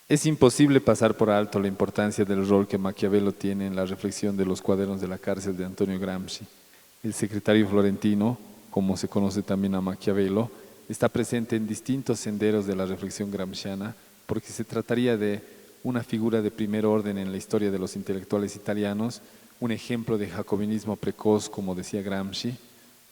Es imposible pasar por alto la importancia del rol que Maquiavelo tiene en la reflexión de los cuadernos de la cárcel de Antonio Gramsci. El secretario florentino, como se conoce también a Maquiavelo, está presente en distintos senderos de la reflexión gramsciana porque se trataría de una figura de primer orden en la historia de los intelectuales italianos, un ejemplo de jacobinismo precoz, como decía Gramsci,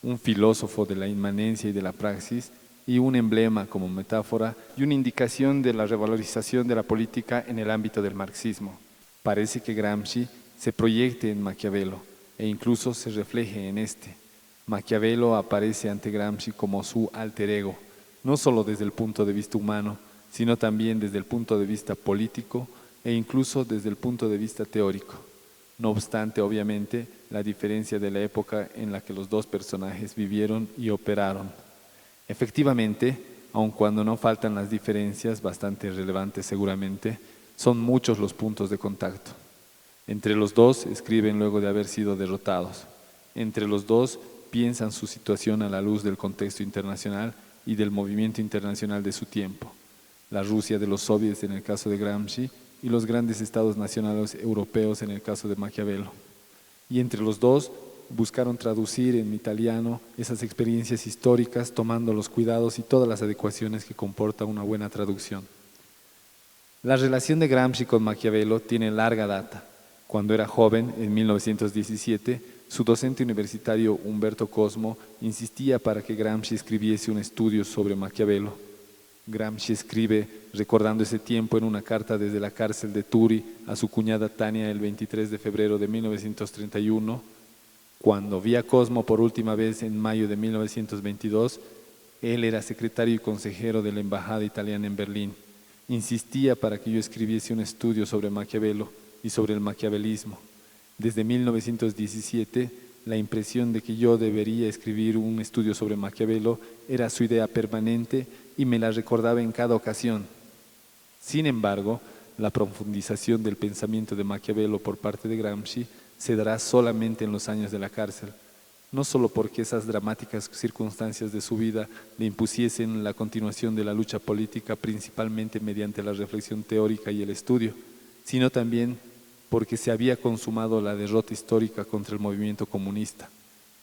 un filósofo de la inmanencia y de la praxis, y un emblema como metáfora y una indicación de la revalorización de la política en el ámbito del marxismo. Parece que Gramsci se proyecte en Maquiavelo e incluso se refleje en este. Maquiavelo aparece ante Gramsci como su alter ego, no solo desde el punto de vista humano, sino también desde el punto de vista político e incluso desde el punto de vista teórico. No obstante, obviamente, la diferencia de la época en la que los dos personajes vivieron y operaron. Efectivamente, aun cuando no faltan las diferencias, bastante relevantes seguramente, son muchos los puntos de contacto. Entre los dos escriben luego de haber sido derrotados. Entre los dos piensan su situación a la luz del contexto internacional y del movimiento internacional de su tiempo. La Rusia de los soviets en el caso de Gramsci y los grandes estados nacionales europeos en el caso de Maquiavelo. Y entre los dos buscaron traducir en italiano esas experiencias históricas tomando los cuidados y todas las adecuaciones que comporta una buena traducción. La relación de Gramsci con Maquiavelo tiene larga data. Cuando era joven, en 1917, su docente universitario Umberto Cosmo insistía para que Gramsci escribiese un estudio sobre Maquiavelo. Gramsci escribe, recordando ese tiempo en una carta desde la cárcel de Turi a su cuñada Tania el 23 de febrero de 1931, cuando vi a Cosmo por última vez en mayo de 1922, él era secretario y consejero de la Embajada Italiana en Berlín. Insistía para que yo escribiese un estudio sobre Maquiavelo y sobre el maquiavelismo. Desde 1917, la impresión de que yo debería escribir un estudio sobre Maquiavelo era su idea permanente y me la recordaba en cada ocasión. Sin embargo, la profundización del pensamiento de Maquiavelo por parte de Gramsci se dará solamente en los años de la cárcel, no solo porque esas dramáticas circunstancias de su vida le impusiesen la continuación de la lucha política principalmente mediante la reflexión teórica y el estudio, sino también porque se había consumado la derrota histórica contra el movimiento comunista,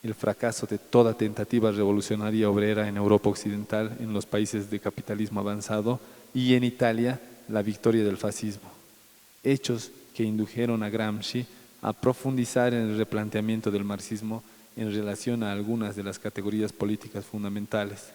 el fracaso de toda tentativa revolucionaria obrera en Europa Occidental, en los países de capitalismo avanzado y en Italia la victoria del fascismo. Hechos que indujeron a Gramsci a profundizar en el replanteamiento del marxismo en relación a algunas de las categorías políticas fundamentales.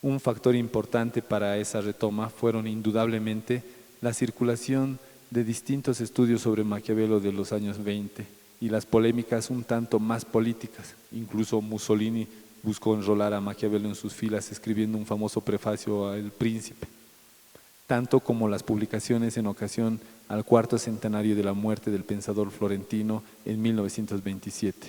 Un factor importante para esa retoma fueron indudablemente la circulación de distintos estudios sobre Maquiavelo de los años 20 y las polémicas un tanto más políticas. Incluso Mussolini buscó enrolar a Maquiavelo en sus filas escribiendo un famoso prefacio a El Príncipe, tanto como las publicaciones en ocasión al cuarto centenario de la muerte del pensador florentino en 1927.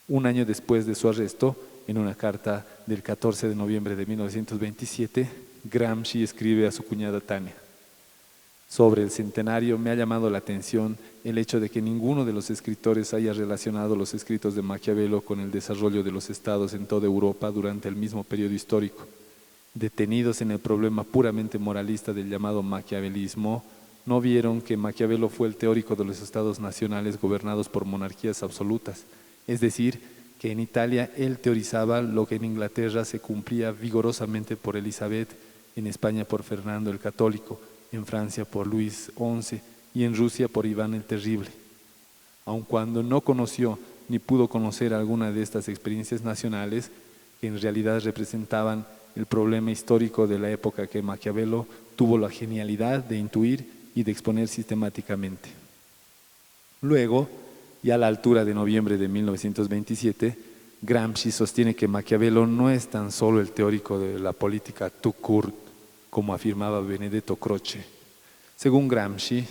Un año después de su arresto, en una carta del 14 de noviembre de 1927, Gramsci escribe a su cuñada Tania: sobre el centenario me ha llamado la atención el hecho de que ninguno de los escritores haya relacionado los escritos de Maquiavelo con el desarrollo de los estados en toda Europa durante el mismo periodo histórico. Detenidos en el problema puramente moralista del llamado maquiavelismo, no vieron que Maquiavelo fue el teórico de los estados nacionales gobernados por monarquías absolutas, es decir, que en Italia él teorizaba lo que en Inglaterra se cumplía vigorosamente por Elizabeth, en España por Fernando el Católico, en Francia por Luis XI y en Rusia por Iván el Terrible. Aun cuando no conoció ni pudo conocer alguna de estas experiencias nacionales, que en realidad representaban el problema histórico de la época que Maquiavelo tuvo la genialidad de intuir y de exponer sistemáticamente. Luego, ya a la altura de noviembre de 1927, Gramsci sostiene que Maquiavelo no es tan solo el teórico de la política tout court, como afirmaba Benedetto Croce. Según Gramsci,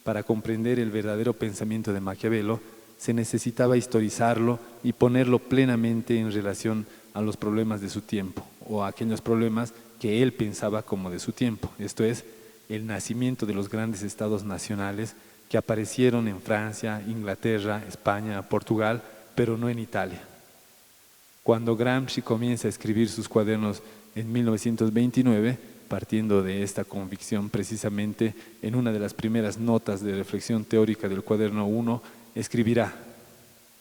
para comprender el verdadero pensamiento de Maquiavelo, se necesitaba historizarlo y ponerlo plenamente en relación a los problemas de su tiempo, o a aquellos problemas que él pensaba como de su tiempo, esto es, el nacimiento de los grandes estados nacionales que aparecieron en Francia, Inglaterra, España, Portugal, pero no en Italia. Cuando Gramsci comienza a escribir sus cuadernos en 1929, Partiendo de esta convicción, precisamente en una de las primeras notas de reflexión teórica del cuaderno 1, escribirá: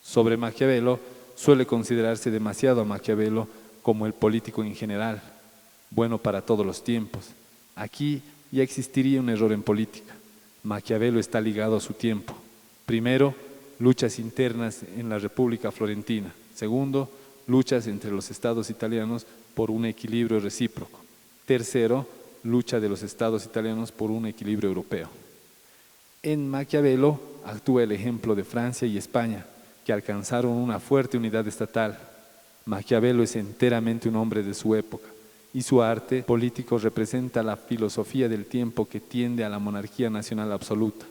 sobre Maquiavelo, suele considerarse demasiado a Maquiavelo como el político en general, bueno para todos los tiempos. Aquí ya existiría un error en política. Maquiavelo está ligado a su tiempo. Primero, luchas internas en la República Florentina. Segundo, luchas entre los estados italianos por un equilibrio recíproco. Tercero, lucha de los estados italianos por un equilibrio europeo. En Maquiavelo actúa el ejemplo de Francia y España, que alcanzaron una fuerte unidad estatal. Maquiavelo es enteramente un hombre de su época, y su arte político representa la filosofía del tiempo que tiende a la monarquía nacional absoluta,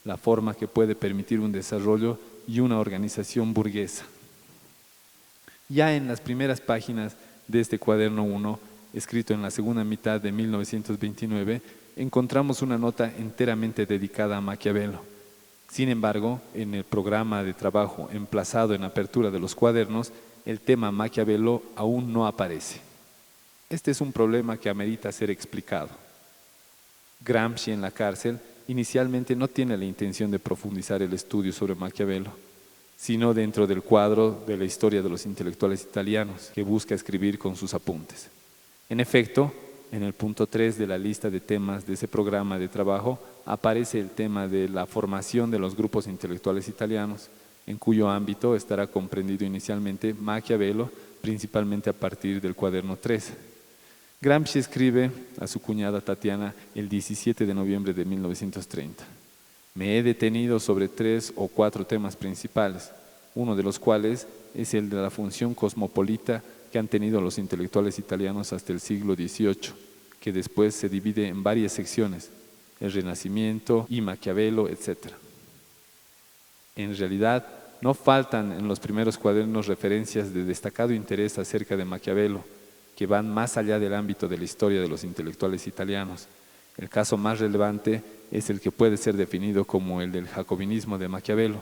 la forma que puede permitir un desarrollo y una organización burguesa. Ya en las primeras páginas de este cuaderno 1, escrito en la segunda mitad de 1929, encontramos una nota enteramente dedicada a Maquiavelo. Sin embargo, en el programa de trabajo emplazado en apertura de los cuadernos, el tema Maquiavelo aún no aparece. Este es un problema que amerita ser explicado. Gramsci en la cárcel inicialmente no tiene la intención de profundizar el estudio sobre Maquiavelo, sino dentro del cuadro de la historia de los intelectuales italianos que busca escribir con sus apuntes. En efecto, en el punto 3 de la lista de temas de ese programa de trabajo aparece el tema de la formación de los grupos intelectuales italianos, en cuyo ámbito estará comprendido inicialmente Maquiavelo, principalmente a partir del cuaderno 3. Gramsci escribe a su cuñada Tatiana el 17 de noviembre de 1930. Me he detenido sobre 3 o 4 temas principales, uno de los cuales es el de la función cosmopolita que han tenido los intelectuales italianos hasta el siglo XVIII, que después se divide en varias secciones, el Renacimiento y Maquiavelo, etc. En realidad, no faltan en los primeros cuadernos referencias de destacado interés acerca de Maquiavelo, que van más allá del ámbito de la historia de los intelectuales italianos. El caso más relevante es el que puede ser definido como el del jacobinismo de Maquiavelo.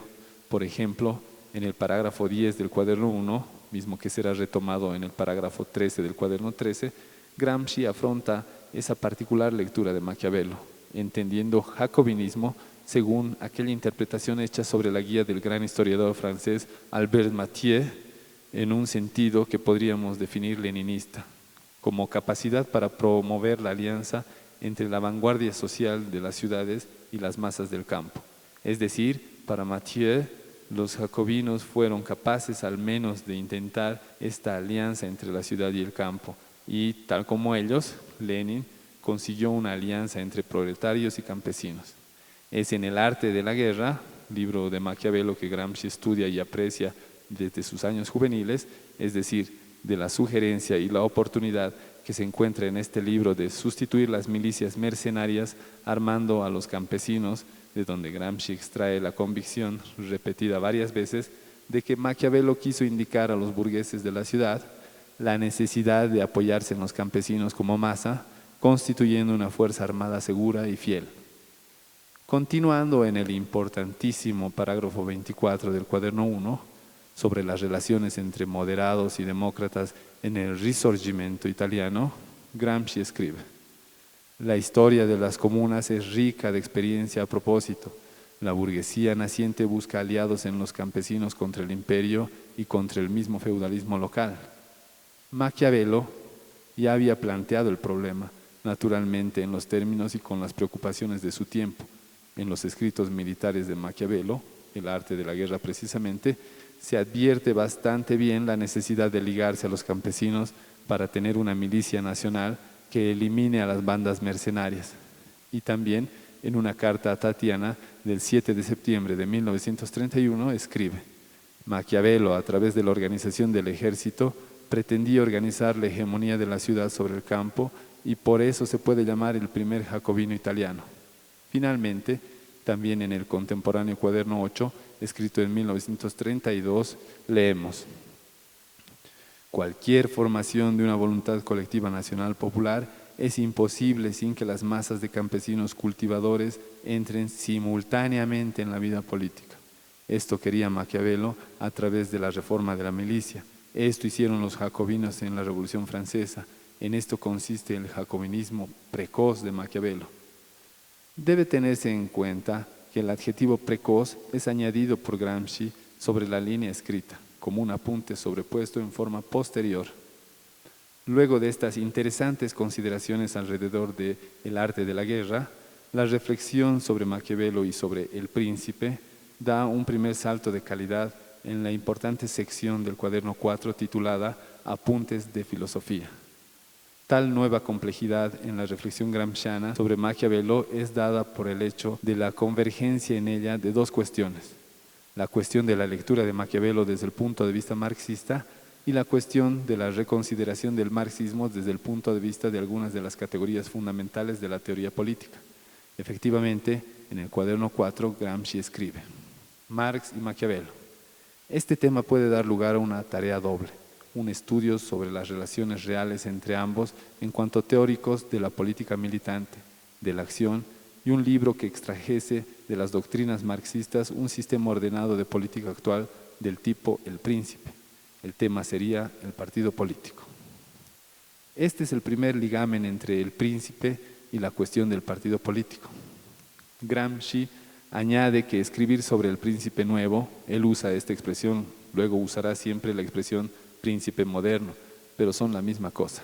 Por ejemplo, en el parágrafo 10 del cuaderno 1, mismo que será retomado en el parágrafo 13 del cuaderno 13, Gramsci afronta esa particular lectura de Maquiavelo, entendiendo jacobinismo según aquella interpretación hecha sobre la guía del gran historiador francés Albert Mathieu, en un sentido que podríamos definir leninista, como capacidad para promover la alianza entre la vanguardia social de las ciudades y las masas del campo. Es decir, para Mathieu, los jacobinos fueron capaces al menos de intentar esta alianza entre la ciudad y el campo, y tal como ellos, Lenin consiguió una alianza entre proletarios y campesinos. Es en El arte de la guerra, libro de Maquiavelo que Gramsci estudia y aprecia desde sus años juveniles, es decir, de la sugerencia y la oportunidad que se encuentra en este libro de sustituir las milicias mercenarias armando a los campesinos, de donde Gramsci extrae la convicción, repetida varias veces, de que Maquiavelo quiso indicar a los burgueses de la ciudad la necesidad de apoyarse en los campesinos como masa, constituyendo una fuerza armada segura y fiel. Continuando en el importantísimo parágrafo 24 del cuaderno 1, sobre las relaciones entre moderados y demócratas en el Risorgimento italiano, Gramsci escribe: la historia de las comunas es rica de experiencia a propósito. La burguesía naciente busca aliados en los campesinos contra el imperio y contra el mismo feudalismo local. Maquiavelo ya había planteado el problema, naturalmente en los términos y con las preocupaciones de su tiempo. En los escritos militares de Maquiavelo, El arte de la guerra precisamente, se advierte bastante bien la necesidad de ligarse a los campesinos para tener una milicia nacional que elimine a las bandas mercenarias. Y también en una carta a Tatiana del 7 de septiembre de 1931 escribe: Maquiavelo, a través de la organización del ejército, pretendía organizar la hegemonía de la ciudad sobre el campo y por eso se puede llamar el primer jacobino italiano. Finalmente, también en el contemporáneo cuaderno 8, escrito en 1932, leemos: cualquier formación de una voluntad colectiva nacional popular es imposible sin que las masas de campesinos cultivadores entren simultáneamente en la vida política. Esto quería Maquiavelo a través de la reforma de la milicia. Esto hicieron los jacobinos en la Revolución Francesa. En esto consiste el jacobinismo precoz de Maquiavelo. Debe tenerse en cuenta que el adjetivo precoz es añadido por Gramsci sobre la línea escrita, como un apunte sobrepuesto en forma posterior. Luego de estas interesantes consideraciones alrededor del arte de la guerra, la reflexión sobre Maquiavelo y sobre El Príncipe da un primer salto de calidad en la importante sección del cuaderno 4 titulada Apuntes de Filosofía. Tal nueva complejidad en la reflexión gramsciana sobre Maquiavelo es dada por el hecho de la convergencia en ella de dos cuestiones: la cuestión de la lectura de Maquiavelo desde el punto de vista marxista y la cuestión de la reconsideración del marxismo desde el punto de vista de algunas de las categorías fundamentales de la teoría política. Efectivamente, en el cuaderno 4, Gramsci escribe: Marx y Maquiavelo. Este tema puede dar lugar a una tarea doble: un estudio sobre las relaciones reales entre ambos en cuanto teóricos de la política militante, de la acción, y un libro que extrajese de las doctrinas marxistas un sistema ordenado de política actual del tipo El Príncipe. El tema sería el partido político. Este es el primer ligamen entre El Príncipe y la cuestión del partido político. Gramsci añade que escribir sobre el príncipe nuevo, él usa esta expresión, luego usará siempre la expresión príncipe moderno, pero son la misma cosa.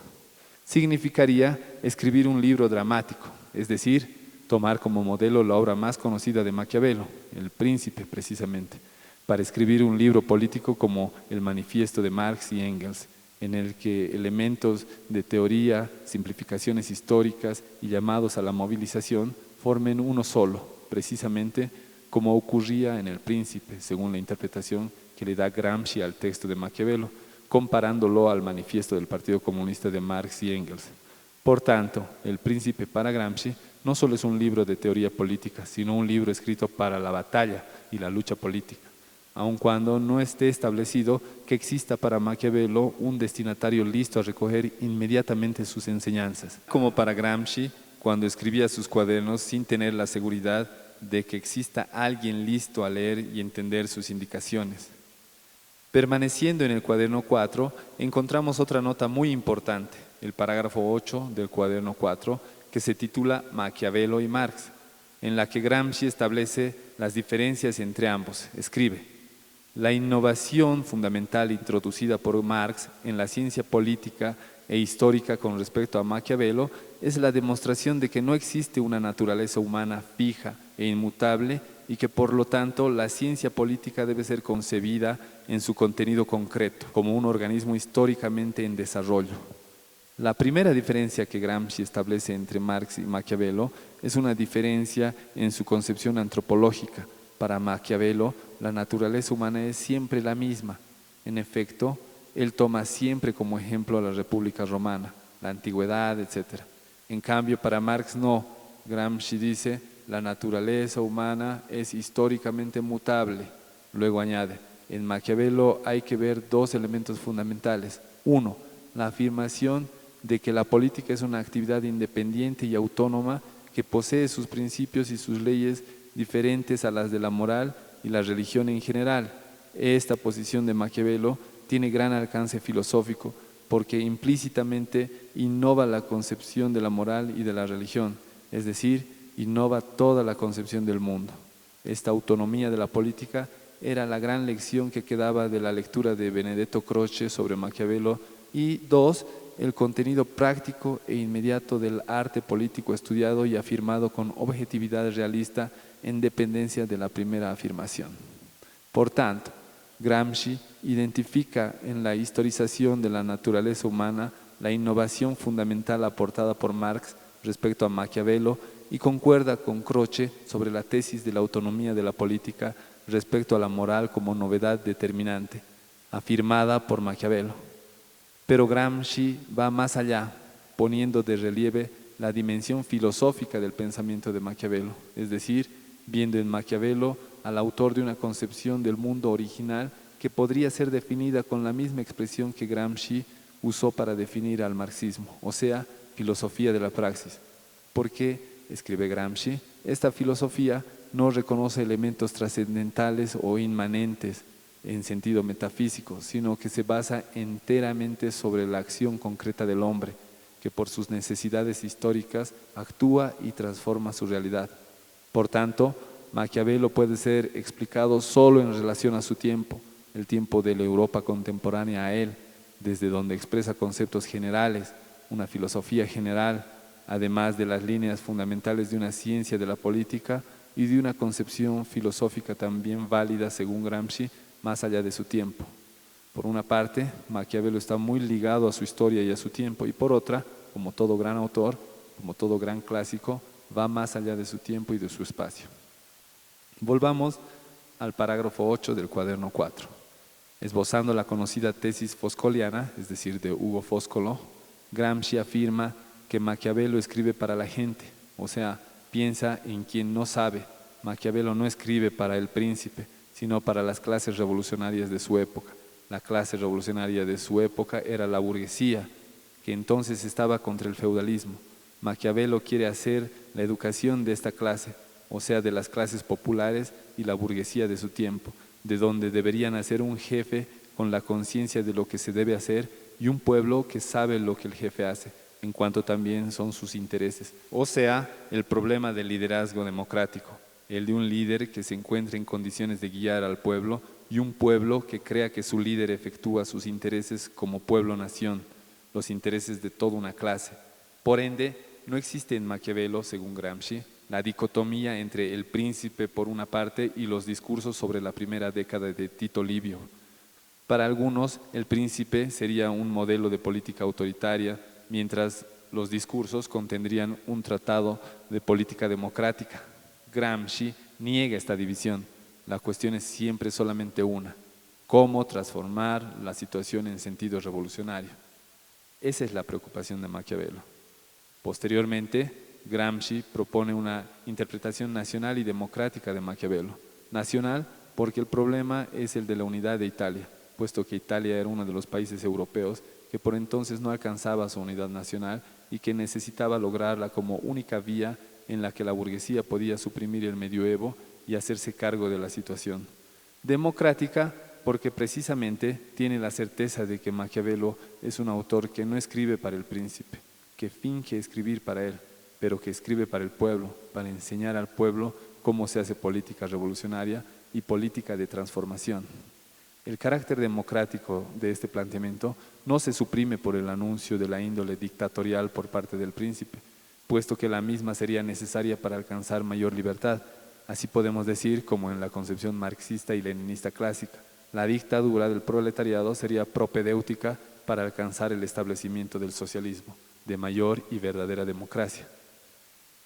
Significaría escribir un libro dramático, es decir, tomar como modelo la obra más conocida de Maquiavelo, El Príncipe precisamente, para escribir un libro político como el Manifiesto de Marx y Engels, en el que elementos de teoría, simplificaciones históricas y llamados a la movilización formen uno solo, precisamente como ocurría en El Príncipe, según la interpretación que le da Gramsci al texto de Maquiavelo, comparándolo al manifiesto del Partido Comunista de Marx y Engels. Por tanto, El Príncipe para Gramsci no solo es un libro de teoría política, sino un libro escrito para la batalla y la lucha política, aun cuando no esté establecido que exista para Maquiavelo un destinatario listo a recoger inmediatamente sus enseñanzas, como para Gramsci cuando escribía sus cuadernos sin tener la seguridad de que exista alguien listo a leer y entender sus indicaciones. Permaneciendo en el cuaderno 4, encontramos otra nota muy importante, el parágrafo 8 del cuaderno 4, que se titula Maquiavelo y Marx, en la que Gramsci establece las diferencias entre ambos. Escribe: la innovación fundamental introducida por Marx en la ciencia política e histórica con respecto a Maquiavelo es la demostración de que no existe una naturaleza humana fija e inmutable y que por lo tanto la ciencia política debe ser concebida en su contenido concreto, como un organismo históricamente en desarrollo. La primera diferencia que Gramsci establece entre Marx y Maquiavelo es una diferencia en su concepción antropológica. Para Maquiavelo, la naturaleza humana es siempre la misma. En efecto, él toma siempre como ejemplo a la República Romana, la antigüedad, etc. En cambio, para Marx no. Gramsci dice: la naturaleza humana es históricamente mutable. Luego añade: en Maquiavelo hay que ver dos elementos fundamentales. Uno, la afirmación de que la política es una actividad independiente y autónoma que posee sus principios y sus leyes diferentes a las de la moral y la religión en general. Esta posición de Maquiavelo tiene gran alcance filosófico porque implícitamente innova la concepción de la moral y de la religión, es decir, innova toda la concepción del mundo. Esta autonomía de la política era la gran lección que quedaba de la lectura de Benedetto Croce sobre Maquiavelo. Y dos, el contenido práctico e inmediato del arte político estudiado y afirmado con objetividad realista en dependencia de la primera afirmación. Por tanto, Gramsci identifica en la historización de la naturaleza humana la innovación fundamental aportada por Marx respecto a Maquiavelo y concuerda con Croce sobre la tesis de la autonomía de la política respecto a la moral como novedad determinante, afirmada por Maquiavelo. Pero Gramsci va más allá, poniendo de relieve la dimensión filosófica del pensamiento de Maquiavelo, es decir, viendo en Maquiavelo al autor de una concepción del mundo original que podría ser definida con la misma expresión que Gramsci usó para definir al marxismo, o sea, filosofía de la praxis. Porque, escribe Gramsci, esta filosofía no reconoce elementos trascendentales o inmanentes en sentido metafísico, sino que se basa enteramente sobre la acción concreta del hombre, que por sus necesidades históricas actúa y transforma su realidad. Por tanto, Maquiavelo puede ser explicado solo en relación a su tiempo, el tiempo de la Europa contemporánea a él, desde donde expresa conceptos generales, una filosofía general, además de las líneas fundamentales de una ciencia de la política y de una concepción filosófica también válida, según Gramsci, más allá de su tiempo. Por una parte, Maquiavelo está muy ligado a su historia y a su tiempo, y por otra, como todo gran autor, como todo gran clásico, va más allá de su tiempo y de su espacio. Volvamos al parágrafo 8 del cuaderno 4. Esbozando la conocida tesis foscoliana, es decir, de Hugo Foscolo, Gramsci afirma que Maquiavelo escribe para la gente, o sea, piensa en quien no sabe. Maquiavelo no escribe para el príncipe, sino para las clases revolucionarias de su época. La clase revolucionaria de su época era la burguesía, que entonces estaba contra el feudalismo. Maquiavelo quiere hacer la educación de esta clase, o sea, de las clases populares y la burguesía de su tiempo, de donde deberían hacer un jefe con la conciencia de lo que se debe hacer y un pueblo que sabe lo que el jefe hace, en cuanto también son sus intereses. O sea, el problema del liderazgo democrático, el de un líder que se encuentre en condiciones de guiar al pueblo y un pueblo que crea que su líder efectúa sus intereses como pueblo-nación, los intereses de toda una clase. Por ende, no existe en Maquiavelo, según Gramsci, la dicotomía entre el príncipe por una parte y los discursos sobre la primera década de Tito Livio. Para algunos, el príncipe sería un modelo de política autoritaria, mientras los discursos contendrían un tratado de política democrática. Gramsci niega esta división. La cuestión es siempre solamente una: cómo transformar la situación en sentido revolucionario. Esa es la preocupación de Maquiavelo. Posteriormente, Gramsci propone una interpretación nacional y democrática de Maquiavelo. Nacional porque el problema es el de la unidad de Italia, puesto que Italia era uno de los países europeos que por entonces no alcanzaba su unidad nacional y que necesitaba lograrla como única vía en la que la burguesía podía suprimir el medioevo y hacerse cargo de la situación. Democrática porque precisamente tiene la certeza de que Maquiavelo es un autor que no escribe para el príncipe, que finge escribir para él, pero que escribe para el pueblo, para enseñar al pueblo cómo se hace política revolucionaria y política de transformación. El carácter democrático de este planteamiento no se suprime por el anuncio de la índole dictatorial por parte del príncipe, puesto que la misma sería necesaria para alcanzar mayor libertad. Así podemos decir, como en la concepción marxista y leninista clásica, la dictadura del proletariado sería propedéutica para alcanzar el establecimiento del socialismo, de mayor y verdadera democracia.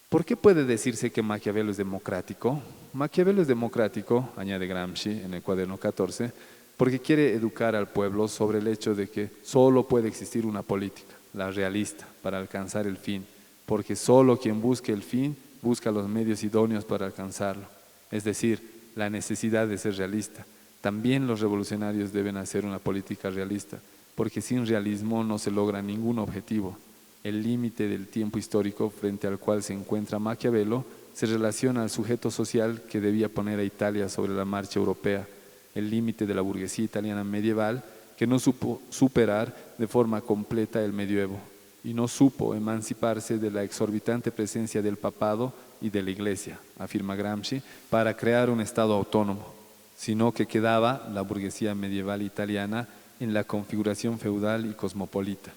¿Por qué puede decirse que Maquiavelo es democrático? Maquiavelo es democrático, añade Gramsci en el cuaderno 14, porque quiere educar al pueblo sobre el hecho de que solo puede existir una política, la realista, para alcanzar el fin, porque solo quien busque el fin busca los medios idóneos para alcanzarlo, es decir, la necesidad de ser realista. También los revolucionarios deben hacer una política realista, porque sin realismo no se logra ningún objetivo. El límite del tiempo histórico frente al cual se encuentra Maquiavelo se relaciona al sujeto social que debía poner a Italia sobre la marcha europea, el límite de la burguesía italiana medieval que no supo superar de forma completa el medioevo y no supo emanciparse de la exorbitante presencia del papado y de la iglesia, afirma Gramsci, para crear un Estado autónomo, sino que quedaba la burguesía medieval italiana en la configuración feudal y cosmopolita.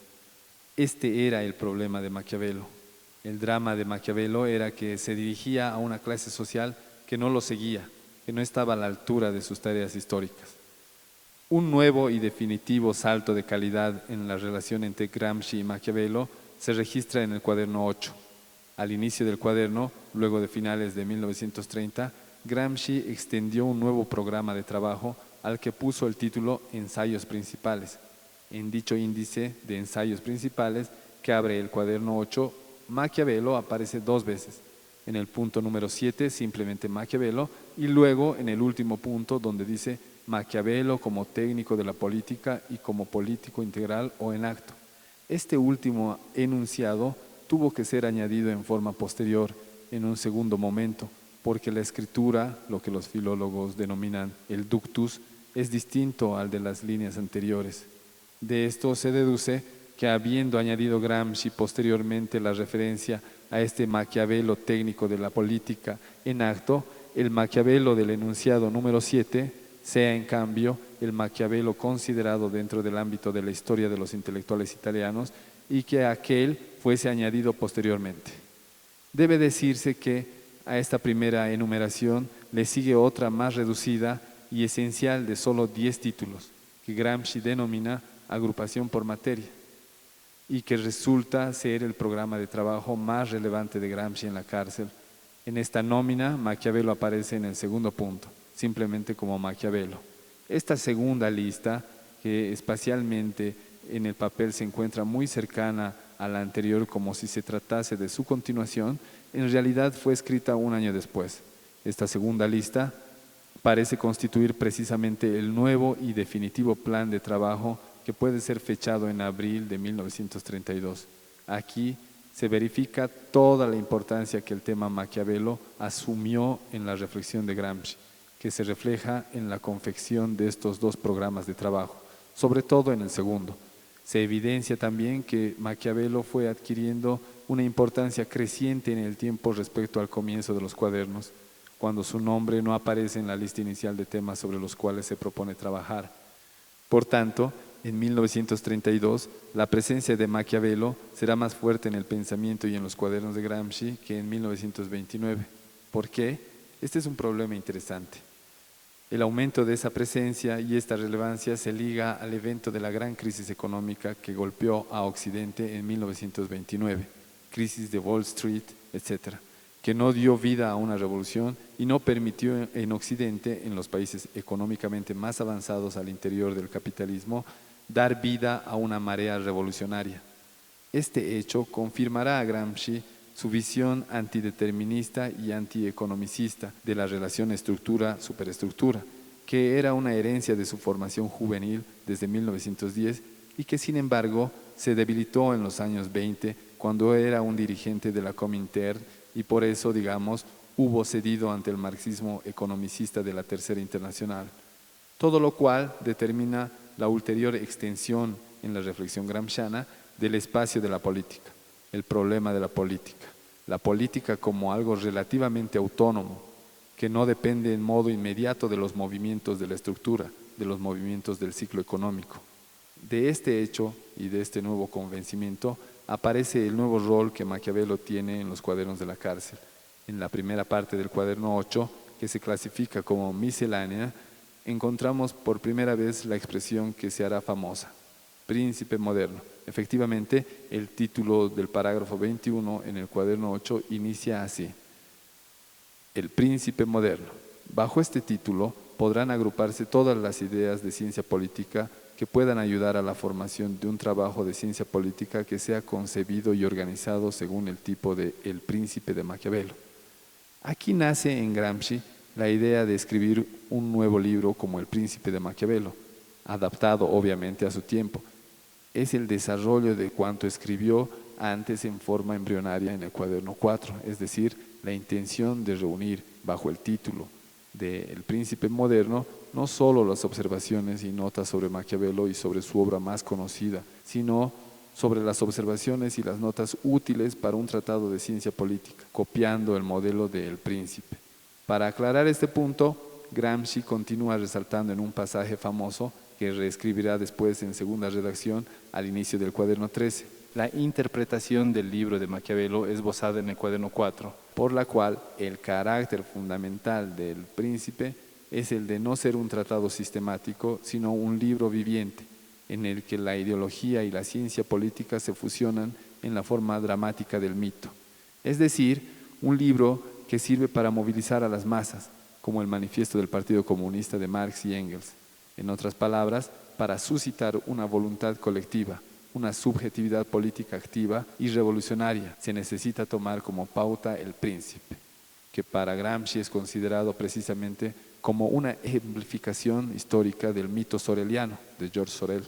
Este era el problema de Maquiavelo. El drama de Maquiavelo era que se dirigía a una clase social que no lo seguía, que no estaba a la altura de sus tareas históricas. Un nuevo y definitivo salto de calidad en la relación entre Gramsci y Maquiavelo se registra en el cuaderno 8. Al inicio del cuaderno, luego de finales de 1930, Gramsci extendió un nuevo programa de trabajo al que puso el título Ensayos Principales. En dicho índice de ensayos principales que abre el cuaderno 8, Maquiavelo aparece 2 veces. En el punto número 7, simplemente Maquiavelo, y luego en el último punto donde dice Maquiavelo como técnico de la política y como político integral o en acto. Este último enunciado tuvo que ser añadido en forma posterior, en un segundo momento, porque la escritura, lo que los filólogos denominan el ductus, es distinto al de las líneas anteriores. De esto se deduce que habiendo añadido Gramsci posteriormente la referencia a este Maquiavelo técnico de la política en acto, el Maquiavelo del enunciado número 7 sea en cambio el Maquiavelo considerado dentro del ámbito de la historia de los intelectuales italianos y que aquel fuese añadido posteriormente. Debe decirse que a esta primera enumeración le sigue otra más reducida y esencial de solo 10 títulos, que Gramsci denomina agrupación por materia, y que resulta ser el programa de trabajo más relevante de Gramsci en la cárcel. En esta nómina, Maquiavelo aparece en el segundo punto, simplemente como Maquiavelo. Esta segunda lista, que espacialmente en el papel se encuentra muy cercana a la anterior como si se tratase de su continuación, en realidad fue escrita un año después. Esta segunda lista parece constituir precisamente el nuevo y definitivo plan de trabajo que puede ser fechado en abril de 1932. Aquí se verifica toda la importancia que el tema Maquiavelo asumió en la reflexión de Gramsci, que se refleja en la confección de estos dos programas de trabajo, sobre todo en el segundo. Se evidencia también que Maquiavelo fue adquiriendo una importancia creciente en el tiempo respecto al comienzo de los cuadernos, cuando su nombre no aparece en la lista inicial de temas sobre los cuales se propone trabajar. Por tanto, en 1932, la presencia de Maquiavelo será más fuerte en el pensamiento y en los cuadernos de Gramsci que en 1929. ¿Por qué? Este es un problema interesante. El aumento de esa presencia y esta relevancia se liga al evento de la gran crisis económica que golpeó a Occidente en 1929, crisis de Wall Street, etc., que no dio vida a una revolución y no permitió en Occidente, en los países económicamente más avanzados al interior del capitalismo, dar vida a una marea revolucionaria. Este hecho confirmará a Gramsci su visión antideterminista y antieconomicista de la relación estructura-superestructura, que era una herencia de su formación juvenil desde 1910 y que sin embargo se debilitó en los años 20 cuando era un dirigente de la Comintern y por eso, digamos, hubo cedido ante el marxismo economicista de la Tercera Internacional. Todo lo cual determina la ulterior extensión en la reflexión gramsciana del espacio de la política, el problema de la política como algo relativamente autónomo, que no depende en modo inmediato de los movimientos de la estructura, de los movimientos del ciclo económico. De este hecho y de este nuevo convencimiento aparece el nuevo rol que Maquiavelo tiene en los cuadernos de la cárcel. En la primera parte del cuaderno 8, que se clasifica como miscelánea, encontramos por primera vez la expresión que se hará famosa, príncipe moderno. Efectivamente, el título del parágrafo 21 en el cuaderno 8 inicia así: el príncipe moderno. Bajo este título podrán agruparse todas las ideas de ciencia política que puedan ayudar a la formación de un trabajo de ciencia política que sea concebido y organizado según el tipo de El Príncipe de Maquiavelo. Aquí nace en Gramsci la idea de escribir un nuevo libro como El Príncipe de Maquiavelo, adaptado obviamente a su tiempo. Es el desarrollo de cuanto escribió antes en forma embrionaria en el cuaderno 4, es decir, la intención de reunir bajo el título de El Príncipe Moderno no solo las observaciones y notas sobre Maquiavelo y sobre su obra más conocida, sino sobre las observaciones y las notas útiles para un tratado de ciencia política, copiando el modelo de El Príncipe. Para aclarar este punto, Gramsci continúa resaltando en un pasaje famoso que reescribirá después en segunda redacción al inicio del cuaderno 13. La interpretación del libro de Maquiavelo esbozada en el cuaderno 4, por la cual el carácter fundamental del Príncipe es el de no ser un tratado sistemático, sino un libro viviente, en el que la ideología y la ciencia política se fusionan en la forma dramática del mito. Es decir, un libro que sirve para movilizar a las masas, como el manifiesto del Partido Comunista de Marx y Engels. En otras palabras, para suscitar una voluntad colectiva, una subjetividad política activa y revolucionaria, se necesita tomar como pauta el Príncipe, que para Gramsci es considerado precisamente como una ejemplificación histórica del mito soreliano de George Sorel.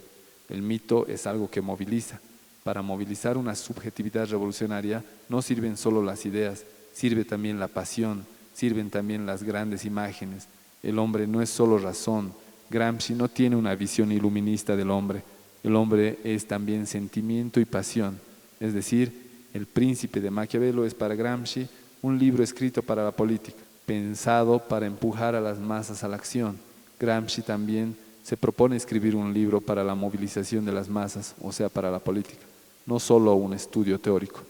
El mito es algo que moviliza. Para movilizar una subjetividad revolucionaria no sirven solo las ideas, sirve también la pasión, sirven también las grandes imágenes. El hombre no es solo razón. Gramsci no tiene una visión iluminista del hombre. el hombre es también sentimiento y pasión. Es decir, El Príncipe de Maquiavelo es para Gramsci un libro escrito para la política, pensado para empujar a las masas a la acción. Gramsci también se propone escribir un libro para la movilización de las masas, o sea, para la política, no solo un estudio teórico.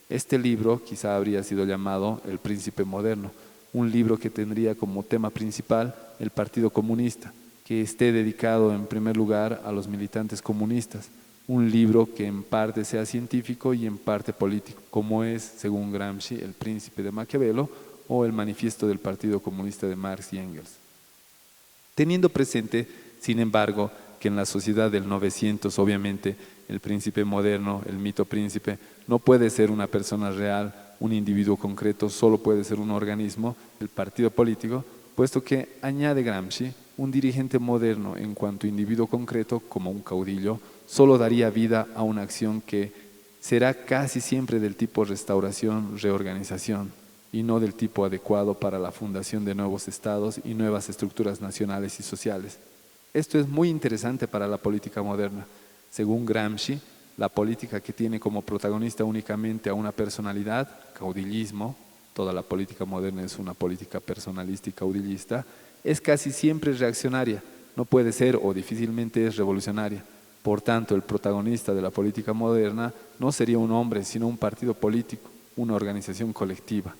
Este libro quizá habría sido llamado El Príncipe Moderno, un libro que tendría como tema principal el Partido Comunista, que esté dedicado en primer lugar a los militantes comunistas, un libro que en parte sea científico y en parte político, como es, según Gramsci, El Príncipe de Maquiavelo o el Manifiesto del Partido Comunista de Marx y Engels. Teniendo presente, sin embargo, que en la sociedad del 900, obviamente, el príncipe moderno, el mito príncipe, no puede ser una persona real, un individuo concreto, solo puede ser un organismo, el partido político, puesto que, añade Gramsci, un dirigente moderno en cuanto individuo concreto, como un caudillo, solo daría vida a una acción que será casi siempre del tipo restauración, reorganización, y no del tipo adecuado para la fundación de nuevos estados y nuevas estructuras nacionales y sociales. Esto es muy interesante para la política moderna. Según Gramsci, la política que tiene como protagonista únicamente a una personalidad, caudillismo, toda la política moderna es una política personalista y caudillista, es casi siempre reaccionaria, no puede ser o difícilmente es revolucionaria. Por tanto, el protagonista de la política moderna no sería un hombre, sino un partido político, una organización colectiva.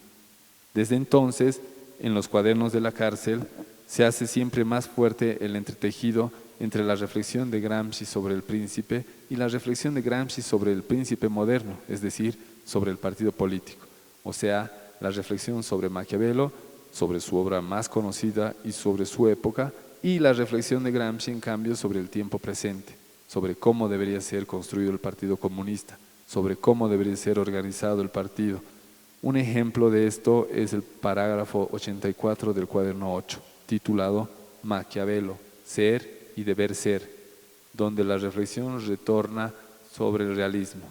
Desde entonces, en los cuadernos de la cárcel, se hace siempre más fuerte el entretejido entre la reflexión de Gramsci sobre el príncipe y la reflexión de Gramsci sobre el príncipe moderno, es decir, sobre el partido político, o sea, la reflexión sobre Maquiavelo, sobre su obra más conocida y sobre su época, y la reflexión de Gramsci, en cambio, sobre el tiempo presente, sobre cómo debería ser construido el Partido Comunista, sobre cómo debería ser organizado el partido. Un ejemplo de esto es el parágrafo 84 del cuaderno 8, titulado Maquiavelo, ser y deber ser, donde la reflexión retorna sobre el realismo.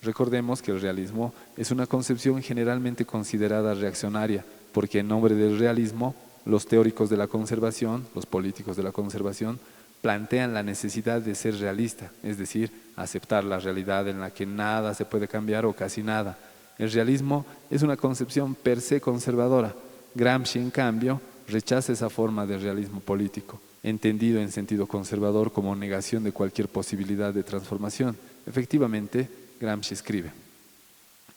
Recordemos que el realismo es una concepción generalmente considerada reaccionaria, porque en nombre del realismo, los teóricos de la conservación, los políticos de la conservación, plantean la necesidad de ser realista, es decir, aceptar la realidad en la que nada se puede cambiar o casi nada. El realismo es una concepción per se conservadora. Gramsci, en cambio, rechaza esa forma de realismo político, entendido en sentido conservador como negación de cualquier posibilidad de transformación. Efectivamente, Gramsci escribe: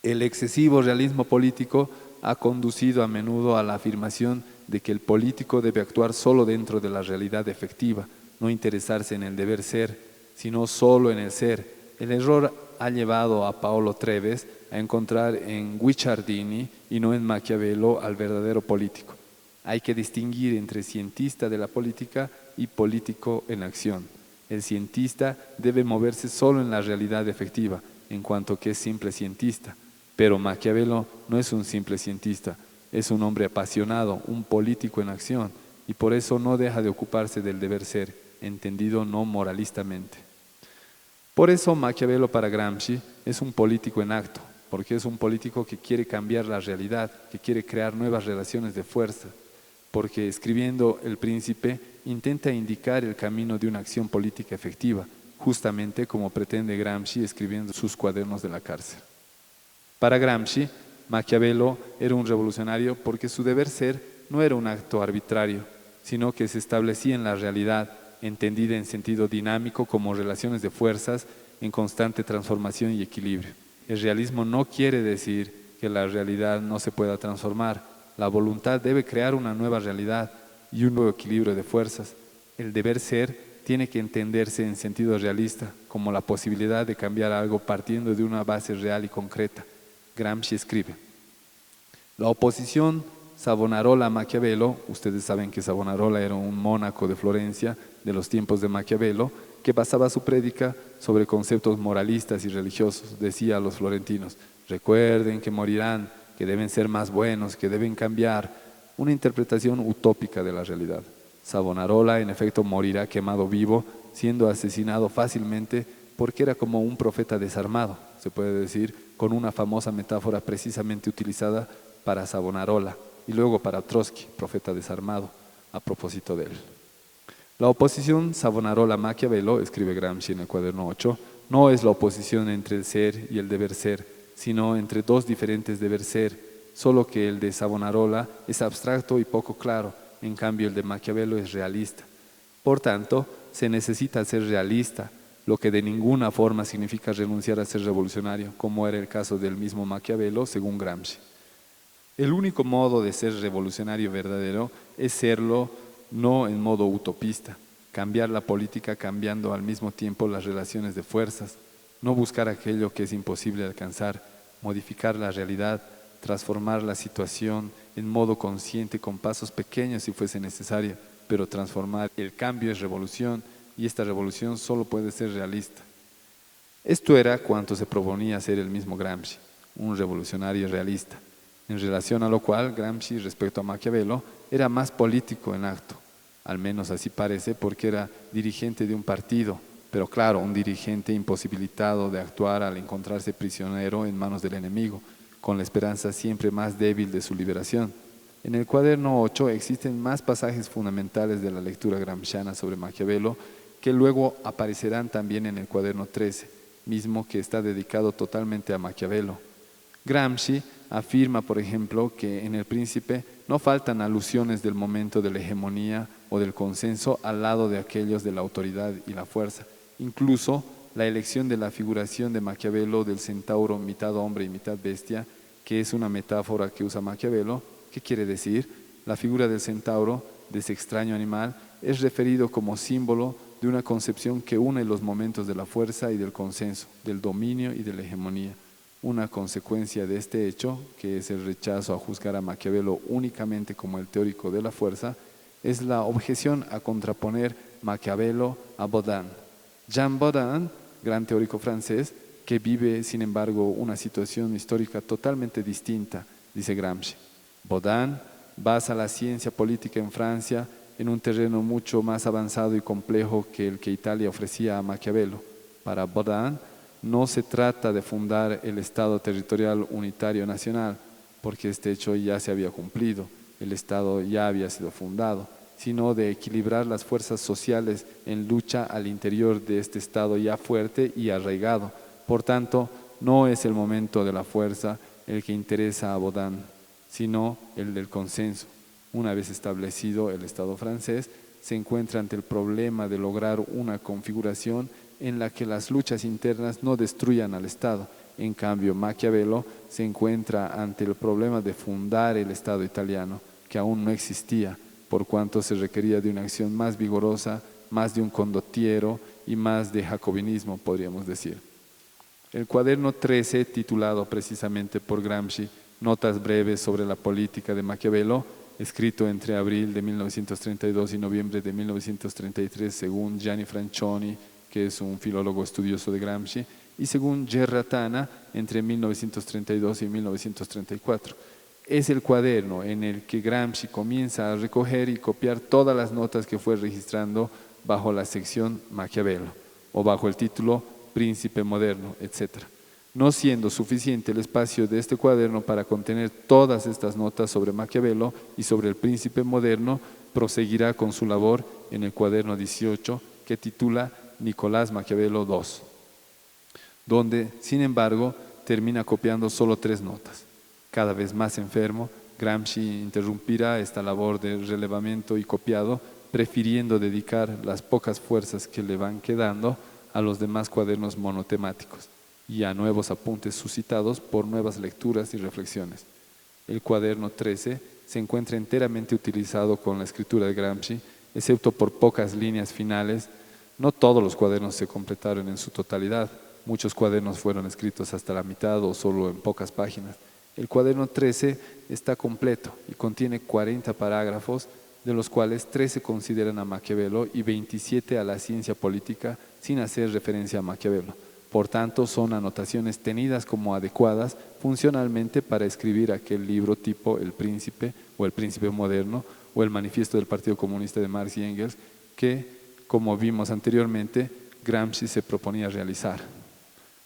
el excesivo realismo político ha conducido a menudo a la afirmación de que el político debe actuar solo dentro de la realidad efectiva, no interesarse en el deber ser, sino solo en el ser. El error ha llevado a Paolo Treves a encontrar en Guicciardini y no en Maquiavelo al verdadero político. Hay que distinguir entre cientista de la política y político en acción. El cientista debe moverse solo en la realidad efectiva, en cuanto que es simple cientista. Pero Maquiavelo no es un simple cientista, es un hombre apasionado, un político en acción, y por eso no deja de ocuparse del deber ser, entendido no moralistamente. Por eso Maquiavelo para Gramsci es un político en acto, porque es un político que quiere cambiar la realidad, que quiere crear nuevas relaciones de fuerza, porque escribiendo El Príncipe intenta indicar el camino de una acción política efectiva, justamente como pretende Gramsci escribiendo sus cuadernos de la cárcel. Para Gramsci, Maquiavelo era un revolucionario porque su deber ser no era un acto arbitrario, sino que se establecía en la realidad, entendida en sentido dinámico como relaciones de fuerzas en constante transformación y equilibrio. El realismo no quiere decir que la realidad no se pueda transformar. La voluntad debe crear una nueva realidad y un nuevo equilibrio de fuerzas. El deber ser tiene que entenderse en sentido realista, como la posibilidad de cambiar algo partiendo de una base real y concreta. Gramsci escribe: la oposición Savonarola-Maquiavelo, ustedes saben que Savonarola era un mónaco de Florencia de los tiempos de Maquiavelo, que basaba su prédica sobre conceptos moralistas y religiosos. Decía a los florentinos: recuerden que morirán, que deben ser más buenos, que deben cambiar. Una interpretación utópica de la realidad. Savonarola, en efecto, morirá quemado vivo, siendo asesinado fácilmente porque era como un profeta desarmado, se puede decir, con una famosa metáfora precisamente utilizada para Savonarola y luego para Trotsky, profeta desarmado, a propósito de él. La oposición Savonarola-Maquiavelo, escribe Gramsci en el cuaderno 8, no es la oposición entre el ser y el deber ser, sino entre dos diferentes deber ser, solo que el de Savonarola es abstracto y poco claro, en cambio el de Maquiavelo es realista. Por tanto, se necesita ser realista, lo que de ninguna forma significa renunciar a ser revolucionario, como era el caso del mismo Maquiavelo, según Gramsci. El único modo de ser revolucionario verdadero es serlo no en modo utopista, cambiar la política cambiando al mismo tiempo las relaciones de fuerzas, no buscar aquello que es imposible alcanzar, modificar la realidad, transformar la situación en modo consciente con pasos pequeños si fuese necesario, pero transformar. El cambio es revolución y esta revolución solo puede ser realista. Esto era cuanto se proponía ser el mismo Gramsci, un revolucionario realista, en relación a lo cual Gramsci respecto a Maquiavelo era más político en acto, al menos así parece porque era dirigente de un partido, pero claro, un dirigente imposibilitado de actuar al encontrarse prisionero en manos del enemigo, con la esperanza siempre más débil de su liberación. En el cuaderno 8 existen más pasajes fundamentales de la lectura gramsciana sobre Maquiavelo que luego aparecerán también en el cuaderno 13, mismo que está dedicado totalmente a Maquiavelo. Gramsci afirma, por ejemplo, que en El Príncipe no faltan alusiones del momento de la hegemonía o del consenso al lado de aquellos de la autoridad y la fuerza. Incluso la elección de la figuración de Maquiavelo del centauro mitad hombre y mitad bestia, que es una metáfora que usa Maquiavelo. ¿Qué quiere decir? La figura del centauro, de ese extraño animal, es referido como símbolo de una concepción que une los momentos de la fuerza y del consenso, del dominio y de la hegemonía. Una consecuencia de este hecho, que es el rechazo a juzgar a Maquiavelo únicamente como el teórico de la fuerza, es la objeción a contraponer Maquiavelo a Baudin. Jean Baudin, gran teórico francés, que vive, sin embargo, una situación histórica totalmente distinta, dice Gramsci. Baudin basa la ciencia política en Francia en un terreno mucho más avanzado y complejo que el que Italia ofrecía a Maquiavelo. Para Baudin, no se trata de fundar el Estado territorial unitario nacional, porque este hecho ya se había cumplido, el Estado ya había sido fundado, sino de equilibrar las fuerzas sociales en lucha al interior de este Estado ya fuerte y arraigado. Por tanto, no es el momento de la fuerza el que interesa a Baudin, sino el del consenso. Una vez establecido el Estado francés, se encuentra ante el problema de lograr una configuración en la que las luchas internas no destruyan al Estado. En cambio, Maquiavelo se encuentra ante el problema de fundar el Estado italiano, que aún no existía, por cuanto se requería de una acción más vigorosa, más de un condottiero y más de jacobinismo, podríamos decir. El cuaderno 13, titulado precisamente por Gramsci, Notas breves sobre la política de Maquiavelo, escrito entre abril de 1932 y noviembre de 1933, según Gianni Franchoni, que es un filólogo estudioso de Gramsci, y según Gerratana, entre 1932 y 1934. Es el cuaderno en el que Gramsci comienza a recoger y copiar todas las notas que fue registrando bajo la sección Maquiavelo, o bajo el título Príncipe moderno, etc. No siendo suficiente el espacio de este cuaderno para contener todas estas notas sobre Maquiavelo y sobre el Príncipe moderno, proseguirá con su labor en el cuaderno 18, que titula Nicolás Maquiavelo II, donde, sin embargo, termina copiando solo 3 notas. Cada vez más enfermo, Gramsci interrumpirá esta labor de relevamiento y copiado, prefiriendo dedicar las pocas fuerzas que le van quedando a los demás cuadernos monotemáticos y a nuevos apuntes suscitados por nuevas lecturas y reflexiones. El cuaderno 13 se encuentra enteramente utilizado con la escritura de Gramsci, excepto por pocas líneas finales. No todos los cuadernos se completaron en su totalidad. Muchos cuadernos fueron escritos hasta la mitad o solo en pocas páginas. El cuaderno 13 está completo y contiene 40 parágrafos, de los cuales 13 consideran a Maquiavelo y 27 a la ciencia política, sin hacer referencia a Maquiavelo. Por tanto, son anotaciones tenidas como adecuadas funcionalmente para escribir aquel libro tipo El Príncipe o El Príncipe moderno o el Manifiesto del Partido Comunista de Marx y Engels, que, como vimos anteriormente, Gramsci se proponía realizar.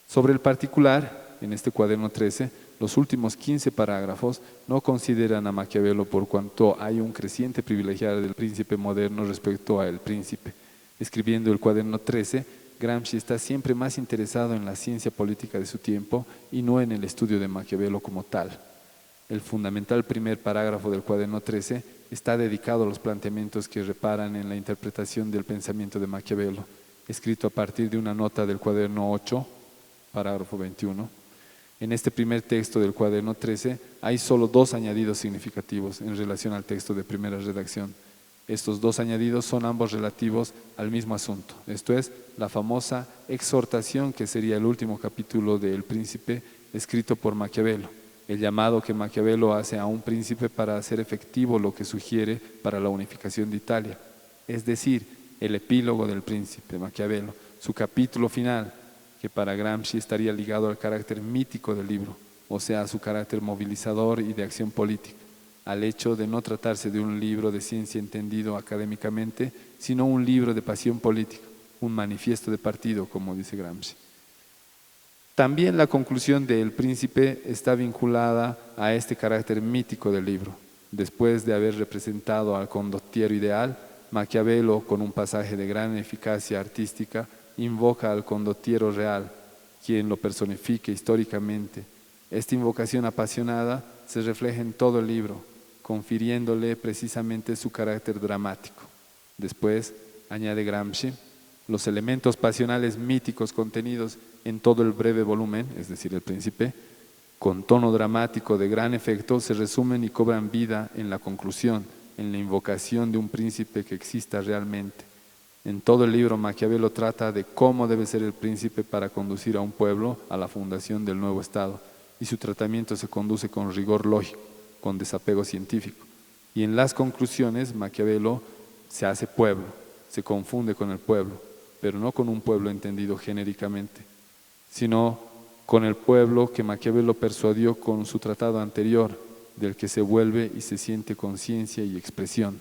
Sobre el particular, en este cuaderno 13, Los últimos 15 parágrafos no consideran a Maquiavelo por cuanto hay un creciente privilegiado del príncipe moderno respecto al príncipe. Escribiendo el cuaderno 13, Gramsci está siempre más interesado en la ciencia política de su tiempo y no en el estudio de Maquiavelo como tal. El fundamental primer parágrafo del cuaderno 13 está dedicado a los planteamientos que reparan en la interpretación del pensamiento de Maquiavelo, escrito a partir de una nota del cuaderno 8, parágrafo 21. En este primer texto del cuaderno 13 hay solo 2 añadidos significativos en relación al texto de primera redacción. Estos 2 añadidos son ambos relativos al mismo asunto, esto es, la famosa exhortación que sería el último capítulo de El Príncipe, escrito por Maquiavelo, el llamado que Maquiavelo hace a un príncipe para hacer efectivo lo que sugiere para la unificación de Italia, es decir, el epílogo del Príncipe, Maquiavelo, su capítulo final, que para Gramsci estaría ligado al carácter mítico del libro, o sea, a su carácter movilizador y de acción política, al hecho de no tratarse de un libro de ciencia entendido académicamente, sino un libro de pasión política, un manifiesto de partido, como dice Gramsci. También la conclusión de El Príncipe está vinculada a este carácter mítico del libro. Después de haber representado al condottiero ideal, Maquiavelo, con un pasaje de gran eficacia artística, invoca al condottiero real, quien lo personifica históricamente. Esta invocación apasionada se refleja en todo el libro, confiriéndole precisamente su carácter dramático. Después, añade Gramsci, los elementos pasionales míticos contenidos en todo el breve volumen, es decir, El Príncipe, con tono dramático de gran efecto, se resumen y cobran vida en la conclusión, en la invocación de un príncipe que exista realmente. En todo el libro Maquiavelo trata de cómo debe ser el príncipe para conducir a un pueblo a la fundación del nuevo Estado, y su tratamiento se conduce con rigor lógico, con desapego científico. Y en las conclusiones Maquiavelo se hace pueblo, se confunde con el pueblo, pero no con un pueblo entendido genéricamente, sino con el pueblo que Maquiavelo persuadió con su tratado anterior, del que se vuelve y se siente conciencia y expresión.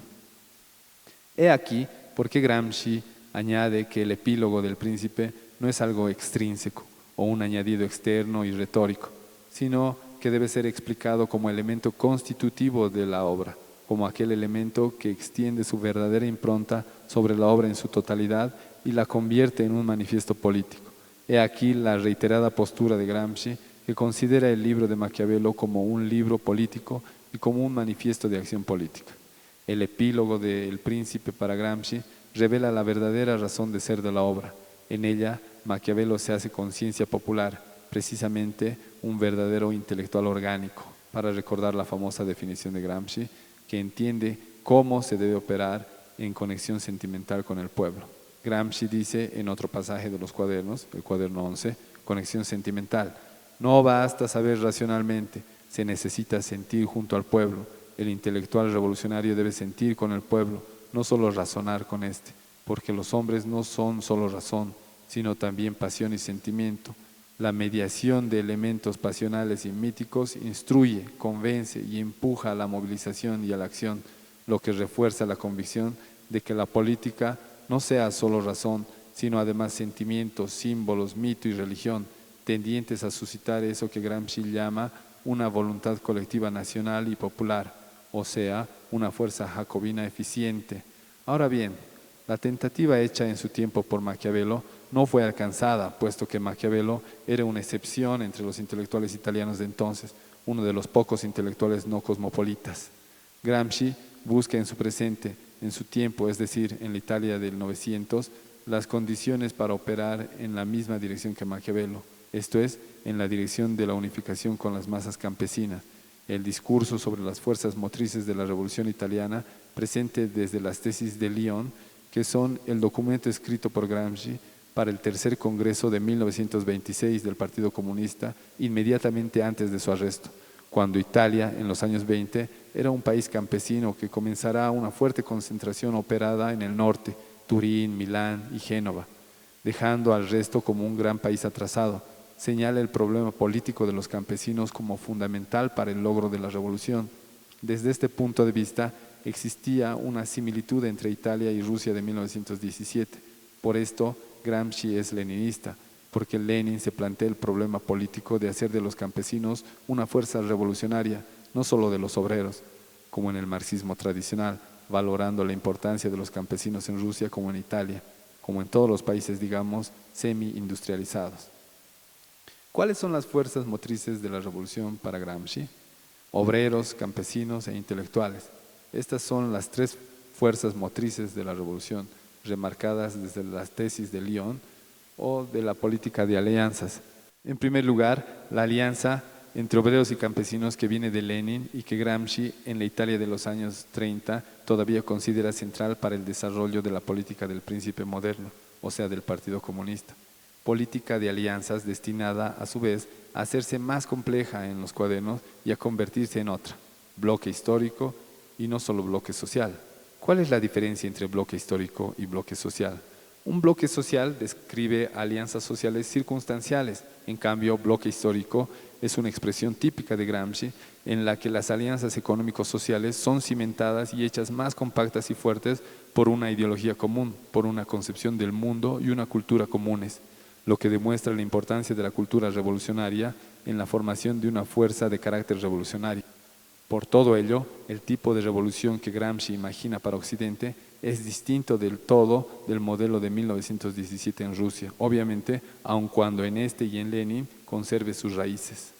He aquí por qué Gramsci añade que el epílogo del Príncipe no es algo extrínseco o un añadido externo y retórico, sino que debe ser explicado como elemento constitutivo de la obra, como aquel elemento que extiende su verdadera impronta sobre la obra en su totalidad y la convierte en un manifiesto político. He aquí la reiterada postura de Gramsci, que considera el libro de Maquiavelo como un libro político y como un manifiesto de acción política. El epílogo de El Príncipe para Gramsci revela la verdadera razón de ser de la obra. En ella, Maquiavelo se hace conciencia popular, precisamente un verdadero intelectual orgánico, para recordar la famosa definición de Gramsci, que entiende cómo se debe operar en conexión sentimental con el pueblo. Gramsci dice en otro pasaje de los cuadernos, el cuaderno 11, conexión sentimental. No basta saber racionalmente, se necesita sentir junto al pueblo. El intelectual revolucionario debe sentir con el pueblo, no solo razonar con éste, porque los hombres no son solo razón, sino también pasión y sentimiento. La mediación de elementos pasionales y míticos instruye, convence y empuja a la movilización y a la acción, lo que refuerza la convicción de que la política no sea solo razón, sino además sentimientos, símbolos, mito y religión, tendientes a suscitar eso que Gramsci llama una voluntad colectiva nacional y popular, o sea, una fuerza jacobina eficiente. Ahora bien, la tentativa hecha en su tiempo por Maquiavelo no fue alcanzada, puesto que Maquiavelo era una excepción entre los intelectuales italianos de entonces, uno de los pocos intelectuales no cosmopolitas. Gramsci busca en su presente, en su tiempo, es decir, en la Italia del 900, las condiciones para operar en la misma dirección que Maquiavelo, esto es, en la dirección de la unificación con las masas campesinas. El discurso sobre las fuerzas motrices de la Revolución Italiana, presente desde las tesis de Lyon, que son el documento escrito por Gramsci para el tercer congreso de 1926 del Partido Comunista, inmediatamente antes de su arresto, cuando Italia, en los años 20, era un país campesino que comenzará una fuerte concentración operada en el norte, Turín, Milán y Génova, dejando al resto como un gran país atrasado. Señala el problema político de los campesinos como fundamental para el logro de la revolución. Desde este punto de vista, existía una similitud entre Italia y Rusia de 1917. Por esto, Gramsci es leninista, porque Lenin se plantea el problema político de hacer de los campesinos una fuerza revolucionaria, no solo de los obreros, como en el marxismo tradicional, valorando la importancia de los campesinos en Rusia como en Italia, como en todos los países, digamos, semi-industrializados. ¿Cuáles son las fuerzas motrices de la revolución para Gramsci? Obreros, campesinos e intelectuales. Estas son las tres fuerzas motrices de la revolución, remarcadas desde las tesis de Lyon o de la política de alianzas. En primer lugar, la alianza entre obreros y campesinos que viene de Lenin y que Gramsci en la Italia de los años 30 todavía considera central para el desarrollo de la política del príncipe moderno, o sea, del Partido Comunista. Política de alianzas destinada, a su vez, a hacerse más compleja en los cuadernos y a convertirse en otra, bloque histórico y no solo bloque social. ¿Cuál es la diferencia entre bloque histórico y bloque social? Un bloque social describe alianzas sociales circunstanciales, en cambio, bloque histórico es una expresión típica de Gramsci en la que las alianzas económico-sociales son cimentadas y hechas más compactas y fuertes por una ideología común, por una concepción del mundo y una cultura comunes, lo que demuestra la importancia de la cultura revolucionaria en la formación de una fuerza de carácter revolucionario. Por todo ello, el tipo de revolución que Gramsci imagina para Occidente es distinto del todo del modelo de 1917 en Rusia, obviamente, aun cuando en este y en Lenin conserve sus raíces.